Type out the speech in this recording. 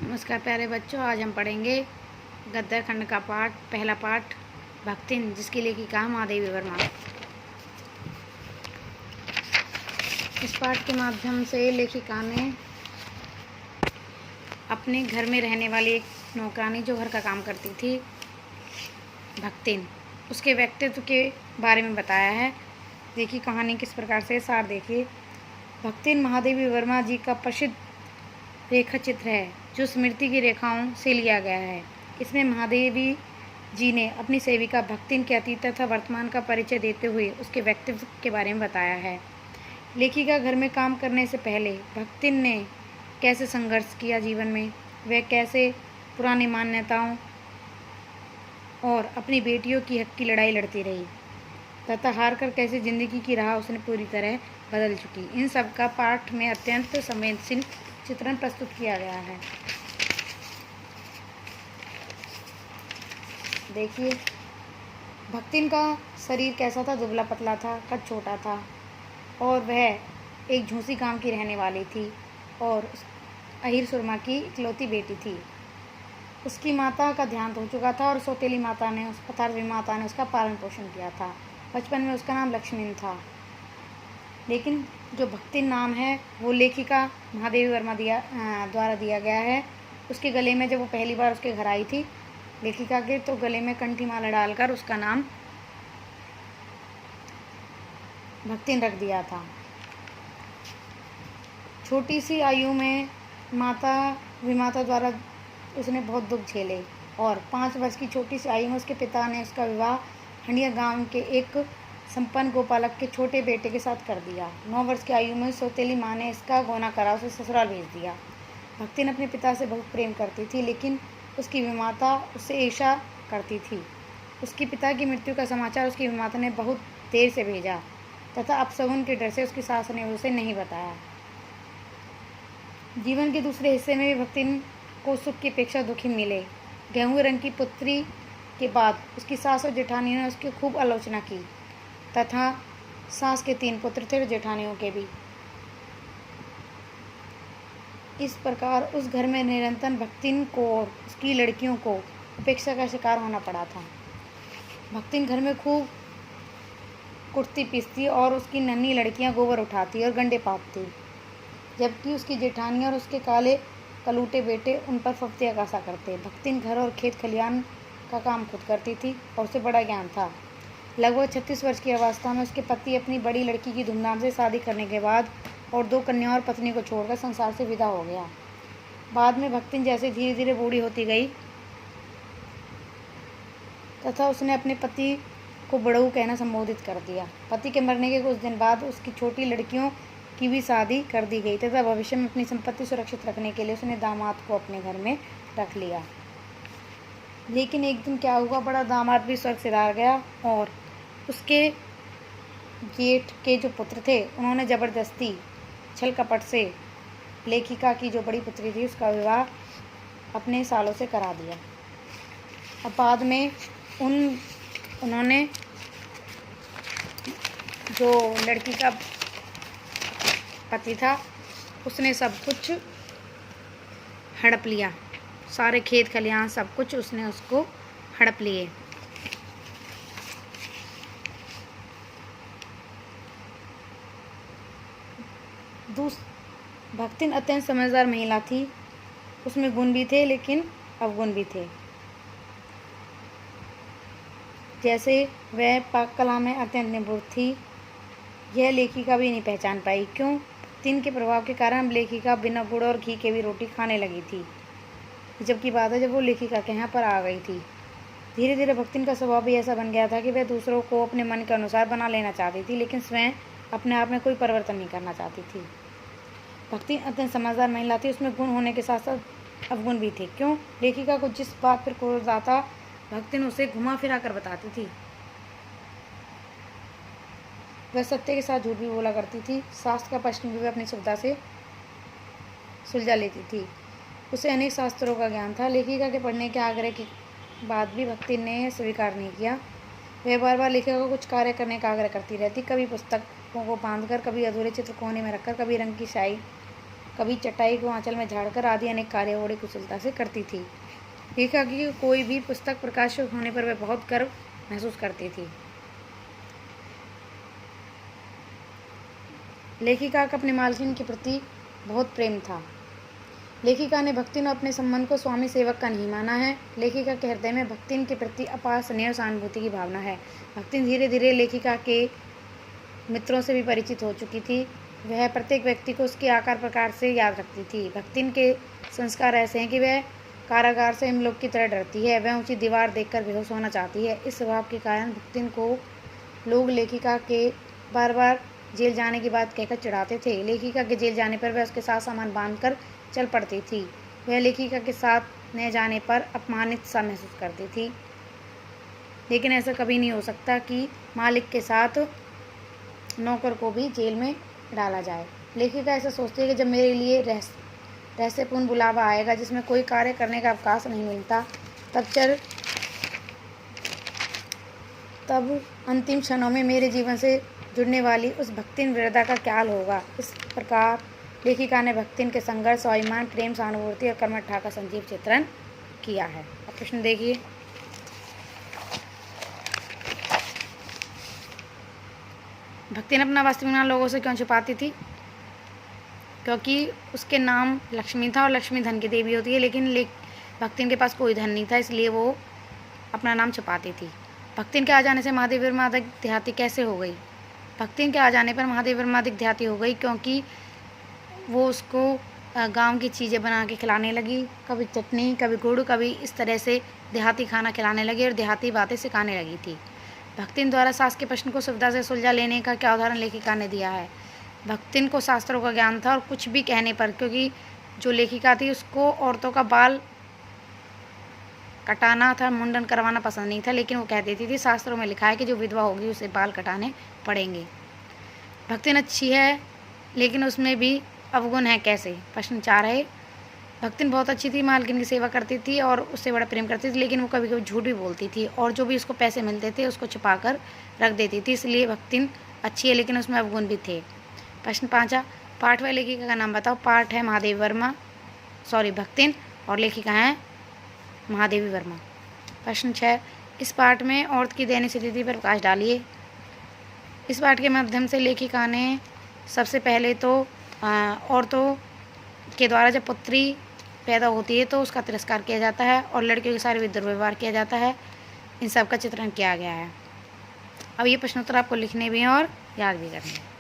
नमस्कार प्यारे बच्चों, आज हम पढ़ेंगे गद्य खंड का पहला पाठ भक्तिन, जिसकी लेखिका महादेवी वर्मा। इस पाठ के माध्यम से लेखिका ने अपने घर में रहने वाली एक नौकरानी जो घर का काम करती थी, भक्तिन, उसके व्यक्तित्व के बारे में बताया है। देखिए कहानी किस प्रकार से, सार देखिए। भक्तिन महादेवी वर्मा जी का प्रसिद्ध रेखा चित्र है जो स्मृति की रेखाओं से लिया गया है। इसमें महादेवी जी ने अपनी सेविका भक्तिन के अतीत तथा वर्तमान का परिचय देते हुए उसके व्यक्तित्व के बारे में बताया है। लेखिका घर में काम करने से पहले भक्तिन ने कैसे संघर्ष किया जीवन में, वह कैसे पुरानी मान्यताओं और अपनी बेटियों की हक की लड़ाई लड़ती रही तथा हार कर कैसे जिंदगी की राह उसने पूरी तरह बदल चुकी। इन सब का पाठ में अत्यंत संवेदनशील चित्रण प्रस्तुत किया गया है। देखिए भक्तिन का शरीर कैसा था, दुबला पतला था, कद छोटा था और वह एक झूसी गांव की रहने वाली थी और अहिर सुरमा की इकलौती बेटी थी। उसकी माता का देहांत हो चुका था और सौतेली माता ने उसका पालन पोषण किया था। बचपन में उसका नाम लक्ष्मण था, लेकिन जो भक्तिन नाम है वो लेखिका महादेवी वर्मा द्वारा दिया गया है। उसके गले में जब वो पहली बार उसके घर आई थी लेखिका के, तो गले में कंठी माला डालकर उसका नाम भक्तिन रख दिया था। छोटी सी आयु में विमाता द्वारा उसने बहुत दुख झेले और 5 वर्ष की छोटी सी आयु में उसके पिता ने उसका विवाह हंडिया गांव के एक संपन्न गोपालक के छोटे बेटे के साथ कर दिया। 9 वर्ष की आयु में सौतेली माँ ने इसका गौना करा उसे ससुराल भेज दिया। भक्तिन अपने पिता से बहुत प्रेम करती थी, लेकिन उसकी विमाता उससे ईर्ष्या करती थी। उसके पिता की मृत्यु का समाचार उसकी विमाता ने बहुत देर से भेजा तथा अपशगुन के डर से उसकी सास ने उसे नहीं बताया। जीवन के दूसरे हिस्से में भी भक्तिन को सुख की अपेक्षा दुखी मिले। गेहूं रंग की पुत्री के बाद उसकी सास और जेठानी ने उसकी खूब आलोचना की तथा सास के 3 पुत्र थे और जेठानियों के भी। इस प्रकार उस घर में निरंतर भक्तिन को और उसकी लड़कियों को उपेक्षा का शिकार होना पड़ा था। भक्तिन घर में खूब कुटती पीसती और उसकी नन्ही लड़कियां गोबर उठाती और गंडे पापती, जबकि उसकी जेठानी और उसके काले कलूटे बेटे उन पर फफ्तियाँ कसा करते। भक्तिन घर और खेत खलियान का काम खुद करती थी और उसे बड़ा ज्ञान था। लगभग 36 वर्ष की अवस्था में उसके पति अपनी बड़ी लड़की की धूमधाम से शादी करने के बाद और 2 कन्याओं और पत्नी को छोड़कर संसार से विदा हो गया। बाद में भक्तिन जैसे धीरे धीरे बूढ़ी होती गई तथा उसने अपने पति को बड़ऊ कहना संबोधित कर दिया। पति के मरने के कुछ दिन बाद उसकी छोटी लड़कियों की भी शादी कर दी गई तथा भविष्य में अपनी संपत्ति सुरक्षित रखने के लिए उसने दामाद को अपने घर में रख लिया। लेकिन एक दिन क्या हुआ, बड़ा दामाद भी स्वर्ग सिधार गया और उसके जेठ के जो पुत्र थे उन्होंने ज़बरदस्ती छल कपट से लेखिका की जो बड़ी पुत्री थी उसका विवाह अपने सालों से करा दिया। अब बाद में उन्होंने जो लड़की का पति था उसने सब कुछ हड़प लिया, सारे खेत खलियान सब कुछ उसने उसको हड़प लिए। भक्तिन अत्यंत समझदार महिला थी, उसमें गुण भी थे लेकिन अवगुण भी थे। जैसे वह पाक कला में अत्यंत निपुण थी, यह लेखिका भी नहीं पहचान पाई। क्यों? भक्तिन के प्रभाव के कारण लेखिका बिना गुड़ और घी के भी रोटी खाने लगी थी। जबकि बात है जब वो लेखिका के यहाँ पर आ गई थी। धीरे धीरे भक्तिन का स्वभाव भी ऐसा बन गया था कि वह दूसरों को अपने मन के अनुसार बना लेना चाहती थी, लेकिन स्वयं अपने आप में कोई परिवर्तन नहीं करना चाहती थी। भक्तिन अत्यंत समझदार महिला थी, उसमें गुण होने के साथ साथ अवगुण भी थे। क्यों? लेखिका को जिस बात पर क्रोध आता भक्तिन उसे घुमा फिरा कर बताती थी। वह सत्य के साथ झूठ भी बोला करती थी। शास्त्र का प्रश्न भी वह अपनी सुविधा से सुलझा लेती थी। उसे अनेक शास्त्रों का ज्ञान था। लेखिका के पढ़ने के आग्रह के बाद भी भक्तिन ने स्वीकार नहीं किया। वह बार बार लेखिका को कुछ कार्य करने का आग्रह करती रहती, कभी पुस्तकों को बांधकर, कभी अधूरे चित्र कोने में रखकर, कभी रंग की स्याही कभी चटाई को आंचल में झाड़कर आदि अनेक कार्य बड़ी कुशलता से करती थी। लेखिका की कोई भी पुस्तक प्रकाशित होने पर वह बहुत गर्व महसूस करती थी। लेखिका का अपनी मालकिन के प्रति बहुत प्रेम था। लेखिका ने भक्तिन अपने संबंध को स्वामी सेवक का नहीं माना है। लेखिका के हृदय में भक्तिन के प्रति अपार स्नेह और सहानुभूति की भावना है। भक्तिन धीरे धीरे लेखिका के मित्रों से भी परिचित हो चुकी थी। वह प्रत्येक व्यक्ति को उसके आकार प्रकार से याद रखती थी। भक्तिन के संस्कार ऐसे हैं कि वह कारागार से यमलोक की तरह डरती है। वह ऊंची दीवार देखकर बेहोश होना चाहती है। इस स्वभाव के कारण भक्तिन को लोग लेखिका के बार बार जेल जाने की बात कहकर चिढ़ाते थे। लेखिका के जेल जाने पर वह उसके साथ सामान बांधकर चल पड़ती थी। वह लेखिका के साथ न जाने पर अपमानित सा महसूस करती थी, लेकिन ऐसा कभी नहीं हो सकता कि मालिक के साथ नौकर को भी जेल में डाला जाए। लेखिका ऐसा सोचती है कि जब मेरे लिए रहस्यपूर्ण बुलावा आएगा जिसमें कोई कार्य करने का अवकाश नहीं मिलता, तब अंतिम क्षणों में मेरे जीवन से जुड़ने वाली उस भक्तिन वृद्धा का क्या हाल होगा। इस प्रकार लेखिका ने भक्तिन के संघर्ष, स्वाभिमान, प्रेम, सहानुभूति और कर्मठा का संजीव चित्रण किया है। अब प्रश्न देखिए। भक्तिन अपना वास्तविक नाम लोगों से क्यों छुपाती थी? क्योंकि उसके नाम लक्ष्मी था और लक्ष्मी धन की देवी होती है, लेकिन भक्तिन के पास कोई धन नहीं था, इसलिए वो अपना नाम छुपाती थी। भक्तिन के आ जाने से महादेव वर्मा अधिक देहाती कैसे हो गई? भक्तिन के आ जाने पर महादेव वर्मा अधिक देहाती हो गई क्योंकि वो उसको गांव की चीज़ें बना के खिलाने लगी। कभी चटनी, कभी गुड़, कभी इस तरह से देहाती खाना खिलाने लगी और देहाती बातें सिखाने लगी थी। भक्तिन द्वारा सास के प्रश्न को सुविधा से सुलझा लेने का क्या उदाहरण लेखिका ने दिया है। भक्तिन को शास्त्रों का ज्ञान था और कुछ भी कहने पर, क्योंकि जो लेखिका थी उसको औरतों का बाल कटाना था, मुंडन करवाना पसंद नहीं था, लेकिन वो कह देती थी शास्त्रों में लिखा है कि जो विधवा होगी उसे बाल कटाने पड़ेंगे। भक्तिन अच्छी है लेकिन उसमें भी अवगुण है कैसे? प्रश्न 4 है। भक्तिन बहुत अच्छी थी, मालकिन की सेवा करती थी और उससे बड़ा प्रेम करती थी, लेकिन वो कभी कभी झूठ भी बोलती थी और जो भी उसको पैसे मिलते थे उसको छुपा कर रख देती थी। इसलिए भक्तिन अच्छी है लेकिन उसमें अवगुण भी थे। प्रश्न 5, पाठ व लेखिका का नाम बताओ। पाठ है महादेवी वर्मा, भक्तिन, और लेखिका है महादेवी वर्मा। प्रश्न 6, इस पाठ में औरत की दैनिक स्थिति पर प्रकाश डालिए। इस पाठ के माध्यम से लेखिका ने सबसे पहले तो औरतों के द्वारा जब पुत्री पैदा होती है तो उसका तिरस्कार किया जाता है और लड़कियों के सारे भी दुर्व्यवहार किया जाता है, इन सब का चित्रण किया गया है। अब ये प्रश्नोत्तर आपको लिखने भी हैं और याद भी करने हैं।